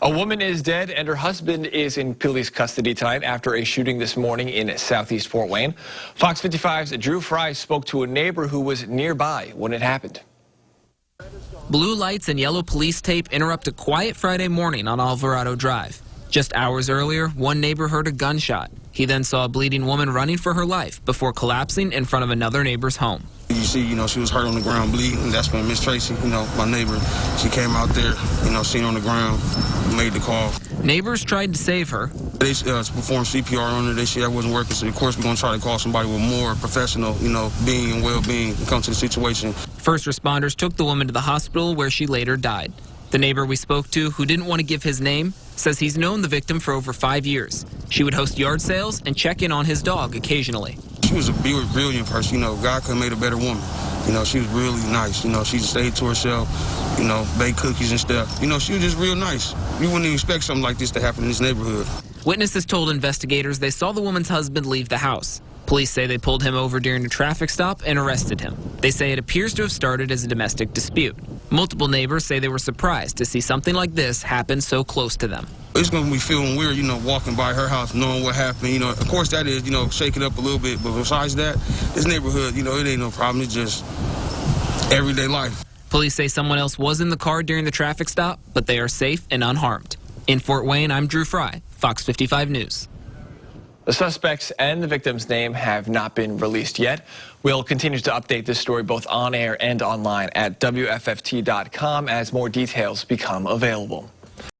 A woman is dead and her husband is in police custody tonight after a shooting this morning in southeast Fort Wayne. Fox 55's Drew Fry spoke to a neighbor who was nearby when it happened. Blue lights and yellow police tape interrupt a quiet Friday morning on Alverado Drive. Just hours earlier, one neighbor heard a gunshot. He then saw a bleeding woman running for her life before collapsing in front of another neighbor's home. You see, she was hurt on the ground bleeding, and that's when Miss Tracy, my neighbor, she came out there, seen her on the ground, made the call. Neighbors tried to save her. They performed CPR on her. They said that wasn't working, so of course we're going to try to call somebody with more professional, being and well-being to come to the situation. First responders took the woman to the hospital where she later died. The neighbor we spoke to, who didn't want to give his name, says he's known the victim for over 5 years. She would host yard sales and check in on his dog occasionally. She was a brilliant person. God could have made a better woman. She was really nice. She stayed to herself, baked cookies and stuff. She was just real nice. You wouldn't even expect something like this to happen in this neighborhood. Witnesses told investigators they saw the woman's husband leave the house. Police say they pulled him over during a traffic stop and arrested him. They say it appears to have started as a domestic dispute. Multiple neighbors say they were surprised to see something like this happen so close to them. It's going to be feeling weird, walking by her house, knowing what happened. Of course that is, shake it up a little bit. But besides that, this neighborhood, it ain't no problem. It's just everyday life. Police say someone else was in the car during the traffic stop, but they are safe and unharmed. In Fort Wayne, I'm Drew Fry, Fox 55 News. The suspects and the victim's name have not been released yet. We'll continue to update this story both on air and online at WFFT.com as more details become available.